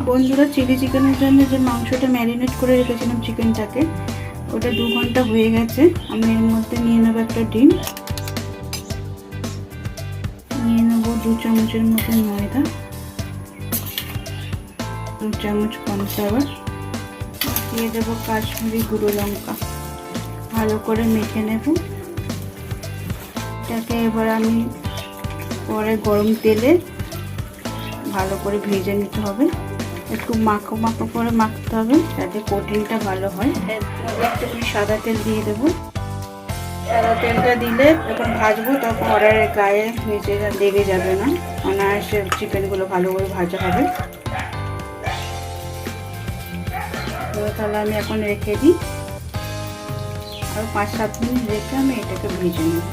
বন্ধুরা, চিলি চিকেনের জন্য যে মাংসটা ম্যারিনেট করে রেখেছিলাম চিকেনটাকে, ওটা 2 ঘন্টা হয়ে গেছে। আমি এর মধ্যে নিয়ে নেবো একটা ডিম, নিয়ে নেবো 2 চামচের মতো ময়দা, 2 চামচ কর্নফ্লাওয়ার, দিয়ে দেবো কাশ্মীরি গুঁড়ো লঙ্কা, ভালো করে মেখে নেব। এটাকে এবার আমি পরে গরম তেলে ভালো করে ভেজে নিতে হবে। একটু মাখো মাখো করে মাখতে হবে যাতে কোটিংটা ভালো হয়। একটু সাদা তেল দিয়ে দেবো। সাদা তেলটা দিলে যখন ভাজবো তখন কড়াইয়ের গায়ে নিচে লেগে যাবে না, অনায়াসে চিকেনগুলো ভালো করে ভাজা হবে। তাহলে আমি এখন রেখে দিই, আর 5-7 মিনিট রেখে আমি এটাকে ভেজে নেব।